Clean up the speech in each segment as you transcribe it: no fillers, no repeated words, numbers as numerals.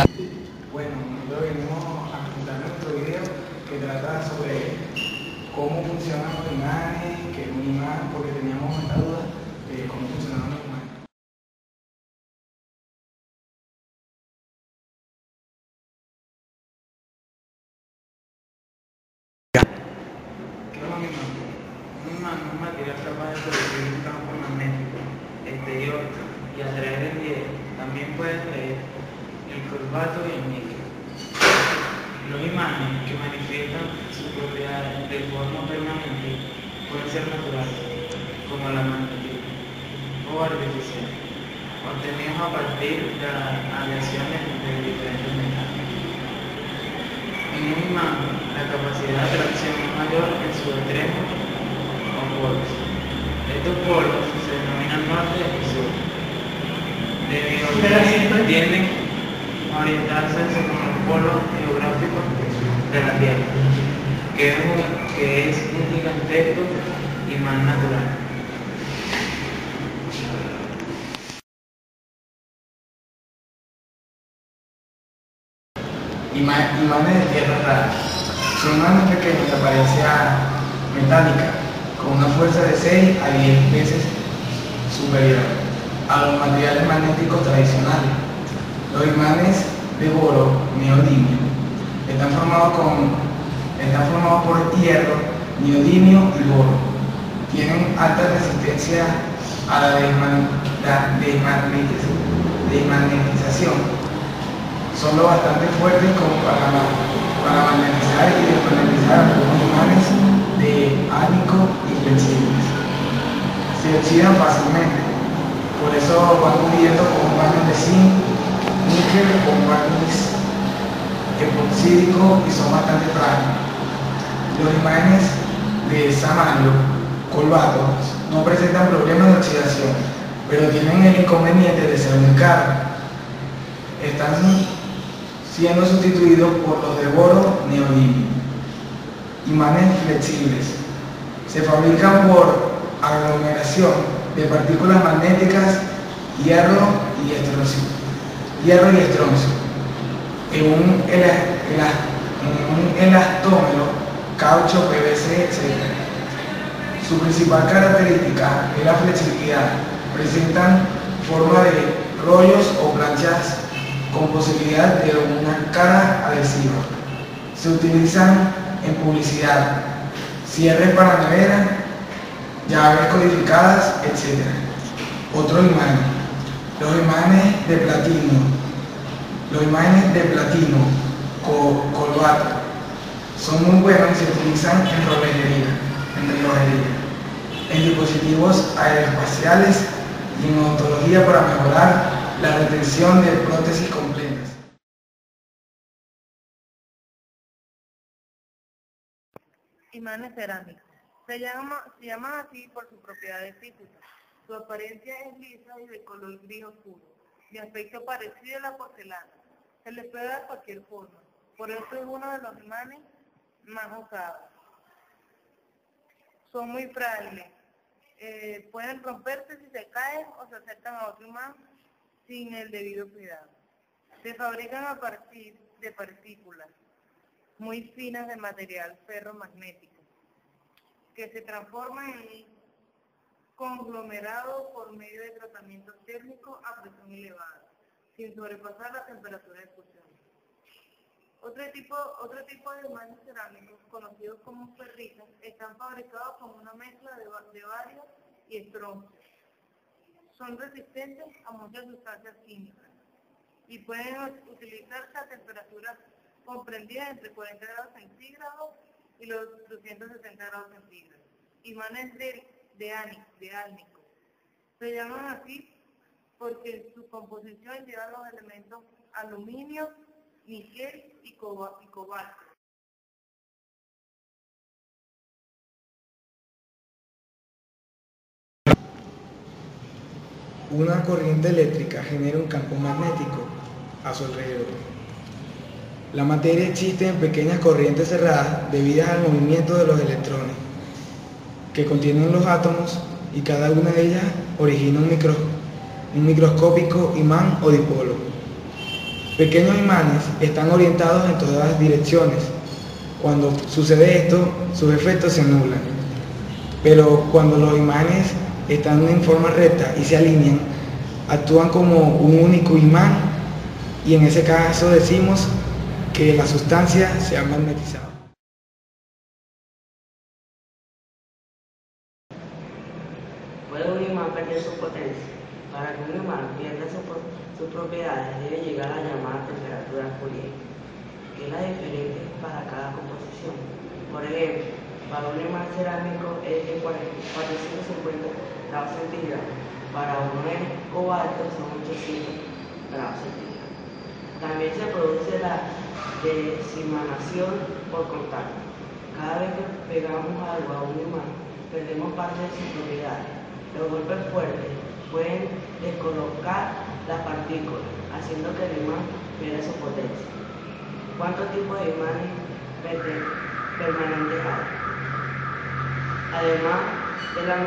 Bueno, nosotros venimos a presentar nuestro video que trata sobre cómo funcionan los imanes, que es un imán, porque teníamos esta duda de cómo funcionaban los imanes. ¿Qué es un imán? Un imán es un material capaz de producir un campo magnético exterior y atraer el hielo. También puede atraer el cobalto y el níquel. Los imanes que manifiestan sus propiedades de forma permanente pueden ser naturales, como la magnetismo, o artificial, obtenidos a partir de las aleaciones de diferentes metales. En un imán, la capacidad de atracción es mayor en sus extremos o polos. Estos polos se denominan norte y sur, debido a que tienden a orientarse según los polos geográficos de la Tierra, que es un gigantesco imán natural. Imanes de tierra rara. Son imanes pequeños de apariencia metálica, con una fuerza de 6 a 10 veces superior a los materiales magnéticos tradicionales. Los imanes de boro neodimio están formados por hierro, neodimio y boro. Tienen alta resistencia a la desmagnetización. Son lo bastante fuertes como para magnetizar y desmagnetizar algunos imanes de ánico y flexibles. Se oxidan fácilmente, por eso van cubiertos con baños de zinc, níquel o barniz epoxídico y son bastante frágiles. Los imanes de Samario, cobalto, no presentan problemas de oxidación, pero tienen el inconveniente de ser muy caros. Están siendo sustituidos por los de boro neodimio. Imanes flexibles. Se fabrican por aglomeración de partículas magnéticas, hierro y estroncio, en un elastómero, caucho, PVC, etc. Su principal característica es la flexibilidad. Presentan forma de rollos o planchas con posibilidad de una cara adhesiva. Se utilizan en publicidad, cierres para nevera, llaves codificadas, etc. Otro imán, los imanes de cobalto, son muy buenos y se utilizan en relojería, en dispositivos aeroespaciales y en odontología para mejorar la retención de prótesis completas. Imanes cerámicos. Se llaman así por sus propiedades físicas. Su apariencia es lisa y de color gris oscuro, de aspecto parecido a la porcelana. Se les puede dar cualquier forma. Por eso es uno de los imanes más usados. Son muy frágiles. Pueden romperse si se caen o se acercan a otro imán sin el debido cuidado. Se fabrican a partir de partículas muy finas de material ferromagnético, que se transforman en un conglomerado por medio de tratamientos térmicos a presión elevada, sin sobrepasar la temperatura de fusión. Otro tipo de imanes cerámicos, conocidos como ferritas, están fabricados con una mezcla de bario y estroncio. Son resistentes a muchas sustancias químicas y pueden utilizarse a temperaturas comprendidas entre 40 grados centígrados y los 260 grados centígrados. Imanes de álnico. Se llaman así porque en su composición llevan los elementos aluminio, níquel y cobalto. Una corriente eléctrica genera un campo magnético a su alrededor. La materia existe en pequeñas corrientes cerradas debidas al movimiento de los electrones que contienen los átomos, y cada una de ellas origina un microscópico imán o dipolo. pequeños imanes están orientados en todas direcciones. Cuando sucede esto, sus efectos se anulan. Pero cuando los imanes están en forma recta y se alinean, actúan como un único imán y en ese caso decimos que la sustancia se ha magnetizado. ¿Puede un imán perder su potencia? Para que un imán pierda sus propiedades debe llegar a la llamada temperatura Fourier, que es la diferente para cada composición. Por ejemplo, para un imán cerámico es de 450 grados centígrados, para uno en cobalto son 800 grados centígrados. También se produce la desimanación por contacto. Cada vez que pegamos algo a un imán, perdemos parte de sus propiedades. Los golpes fuertes pueden descolocar las partículas, haciendo que el imán pierda su potencia. ¿Cuántos tipos de imanes permanentes hay? Además de la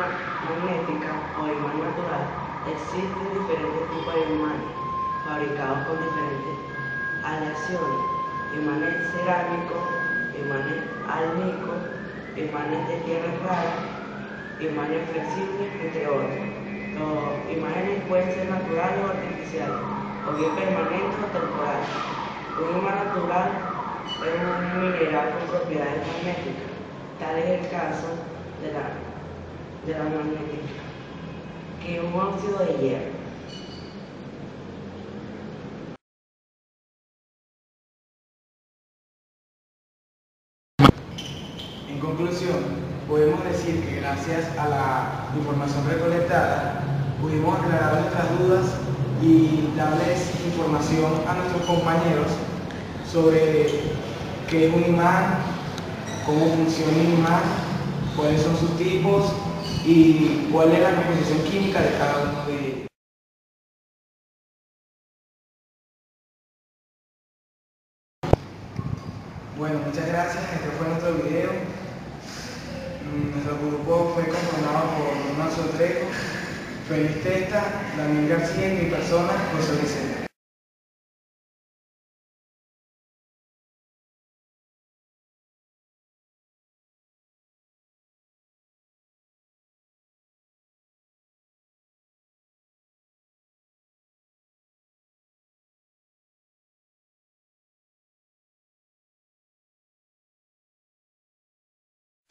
magnética o imán natural, existen diferentes tipos de imanes fabricados con diferentes aleaciones: imanes cerámicos, imanes álmicos, imanes de tierras raras, imanes flexibles, entre otros. Los imanes pueden ser naturales o artificiales, o bien permanentes o temporales. Un imán natural es un mineral con propiedades magnéticas. Tal es el caso de la magnética, que es un óxido de hierro. En conclusión, podemos decir que gracias a la información recolectada pudimos aclarar nuestras dudas y darles información a nuestros compañeros sobre qué es un imán, cómo funciona un imán, cuáles son sus tipos y cuál es la composición química de cada uno de ellos. Bueno, muchas gracias. Este fue nuestro video. Nuestro grupo fue conformado por Mazo Trejo, Félix Testa, Daniel García y mi persona, José Vicente.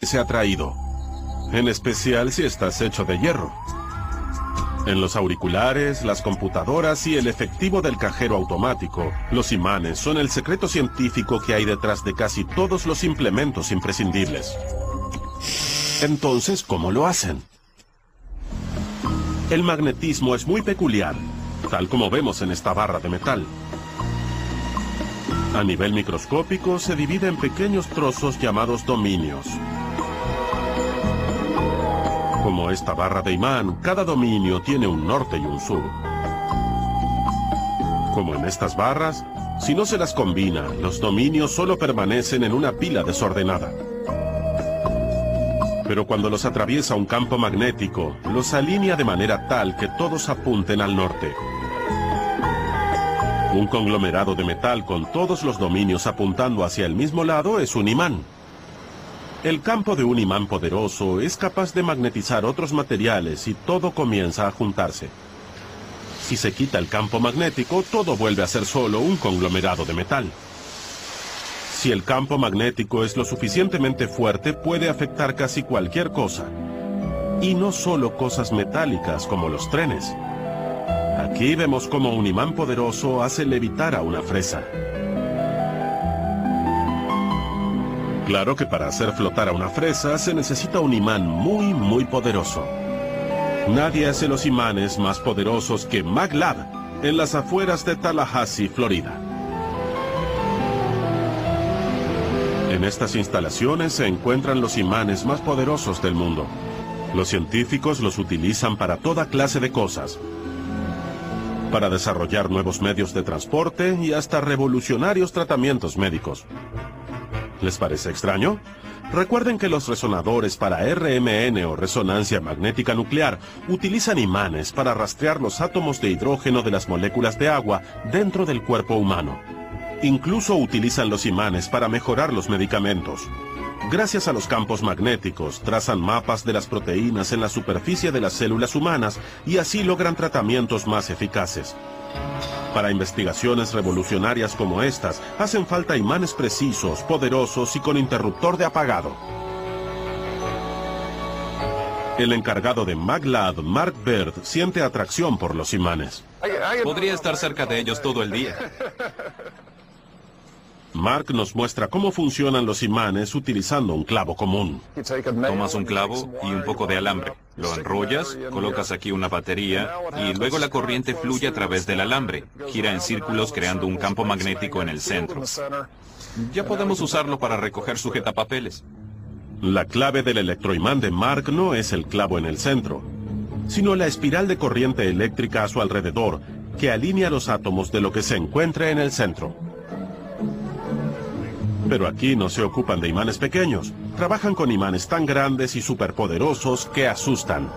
Se ha traído, en especial si estás hecho de hierro. En los auriculares, las computadoras y el efectivo del cajero automático, los imanes son el secreto científico que hay detrás de casi todos los implementos imprescindibles. Entonces, ¿cómo lo hacen? El magnetismo es muy peculiar, tal como vemos en esta barra de metal. A nivel microscópico se divide en pequeños trozos llamados dominios. Como esta barra de imán, cada dominio tiene un norte y un sur. Como en estas barras, si no se las combina, los dominios solo permanecen en una pila desordenada. Pero cuando los atraviesa un campo magnético, los alinea de manera tal que todos apunten al norte. Un conglomerado de metal con todos los dominios apuntando hacia el mismo lado es un imán. El campo de un imán poderoso es capaz de magnetizar otros materiales y todo comienza a juntarse. Si se quita el campo magnético, todo vuelve a ser solo un conglomerado de metal. Si el campo magnético es lo suficientemente fuerte, puede afectar casi cualquier cosa. Y no solo cosas metálicas como los trenes. Aquí vemos cómo un imán poderoso hace levitar a una fresa. Claro que para hacer flotar a una fresa se necesita un imán muy poderoso. Nadie hace los imanes más poderosos que MagLab, en las afueras de Tallahassee, Florida. En estas instalaciones se encuentran los imanes más poderosos del mundo. Los científicos los utilizan para toda clase de cosas. Para desarrollar nuevos medios de transporte y hasta revolucionarios tratamientos médicos. ¿Les parece extraño? Recuerden que los resonadores para RMN o resonancia magnética nuclear utilizan imanes para rastrear los átomos de hidrógeno de las moléculas de agua dentro del cuerpo humano. Incluso utilizan los imanes para mejorar los medicamentos. Gracias a los campos magnéticos, trazan mapas de las proteínas en la superficie de las células humanas y así logran tratamientos más eficaces. Para investigaciones revolucionarias como estas, hacen falta imanes precisos, poderosos y con interruptor de apagado. El encargado de MagLab, Mark Bird, siente atracción por los imanes. Podría estar cerca de ellos todo el día. Mark nos muestra cómo funcionan los imanes utilizando un clavo común. Tomas un clavo y un poco de alambre. Lo enrollas, colocas aquí una batería y luego la corriente fluye a través del alambre. Gira en círculos creando un campo magnético en el centro. Ya podemos usarlo para recoger sujetapapeles. La clave del electroimán de Mark no es el clavo en el centro, sino la espiral de corriente eléctrica a su alrededor que alinea los átomos de lo que se encuentre en el centro. Pero aquí no se ocupan de imanes pequeños. Trabajan con imanes tan grandes y superpoderosos que asustan.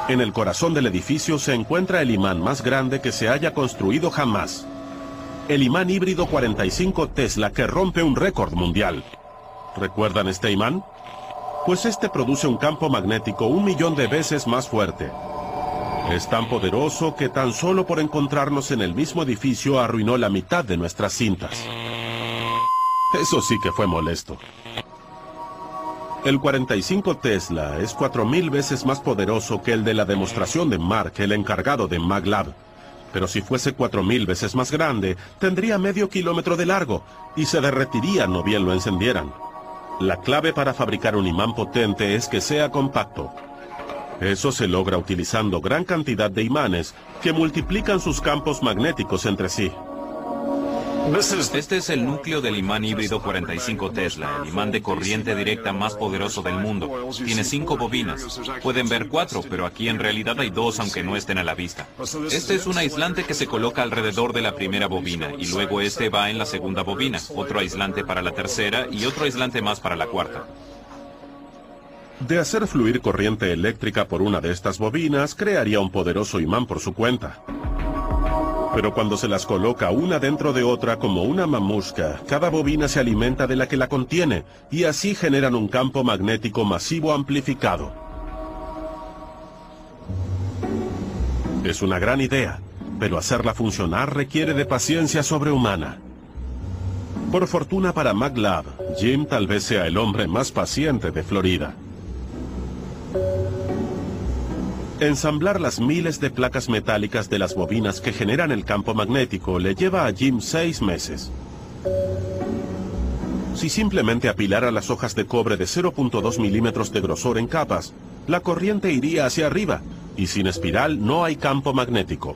En el corazón del edificio se encuentra el imán más grande que se haya construido jamás. El imán híbrido 45 Tesla que rompe un récord mundial. ¿Recuerdan este imán? Pues este produce un campo magnético 1.000.000 de veces más fuerte. Es tan poderoso que tan solo por encontrarnos en el mismo edificio arruinó la mitad de nuestras cintas. Eso sí que fue molesto. El 45 Tesla es 4.000 veces más poderoso que el de la demostración de Mark, el encargado de MagLab. Pero si fuese 4.000 veces más grande, tendría medio kilómetro de largo y se derretiría no bien lo encendieran. La clave para fabricar un imán potente es que sea compacto. Eso se logra utilizando gran cantidad de imanes que multiplican sus campos magnéticos entre sí. Este es el núcleo del imán híbrido 45 Tesla, el imán de corriente directa más poderoso del mundo. Tiene 5 bobinas. Pueden ver 4, pero aquí en realidad hay 2 aunque no estén a la vista. Este es un aislante que se coloca alrededor de la primera bobina y luego este va en la segunda bobina, otro aislante para la tercera y otro aislante más para la cuarta. De hacer fluir corriente eléctrica por una de estas bobinas, crearía un poderoso imán por su cuenta. Pero cuando se las coloca una dentro de otra como una mamushka, cada bobina se alimenta de la que la contiene, y así generan un campo magnético masivo amplificado. Es una gran idea, pero hacerla funcionar requiere de paciencia sobrehumana. Por fortuna para MagLab, Jim tal vez sea el hombre más paciente de Florida. Ensamblar las miles de placas metálicas de las bobinas que generan el campo magnético le lleva a Jim 6 meses. Si simplemente apilara las hojas de cobre de 0.2 milímetros de grosor en capas, la corriente iría hacia arriba, y sin espiral no hay campo magnético.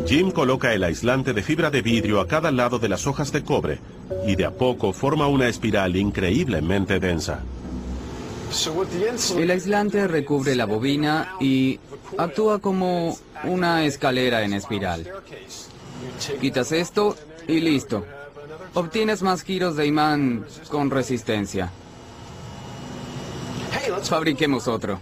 Jim coloca el aislante de fibra de vidrio a cada lado de las hojas de cobre, y de a poco forma una espiral increíblemente densa. El aislante recubre la bobina y actúa como una escalera en espiral. Quitas esto y listo. Obtienes más giros de imán con resistencia. Fabriquemos otro.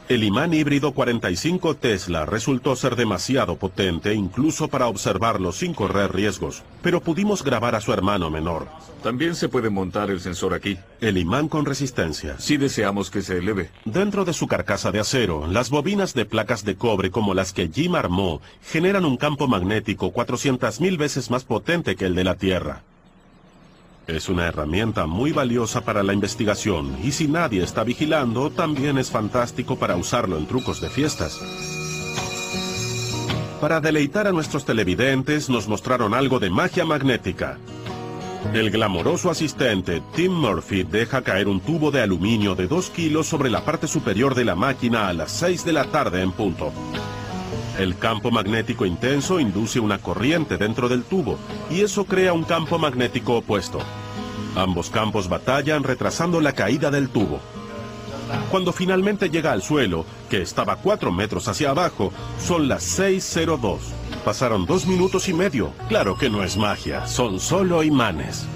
El imán híbrido 45 Tesla resultó ser demasiado potente incluso para observarlo sin correr riesgos, pero pudimos grabar a su hermano menor. También se puede montar el sensor aquí, El imán con resistencia. si deseamos que se eleve. Dentro de su carcasa de acero, las bobinas de placas de cobre como las que Jim armó generan un campo magnético 400.000 veces más potente que el de la Tierra. Es una herramienta muy valiosa para la investigación y si nadie está vigilando, también es fantástico para usarlo en trucos de fiestas. Para deleitar a nuestros televidentes, nos mostraron algo de magia magnética. El glamoroso asistente Tim Murphy deja caer un tubo de aluminio de 2 kilos sobre la parte superior de la máquina a las 6 de la tarde en punto. El campo magnético intenso induce una corriente dentro del tubo, y eso crea un campo magnético opuesto. Ambos campos batallan retrasando la caída del tubo. Cuando finalmente llega al suelo, que estaba 4 metros hacia abajo, son las 6:02. Pasaron 2 minutos y medio. Claro que no es magia, son solo imanes.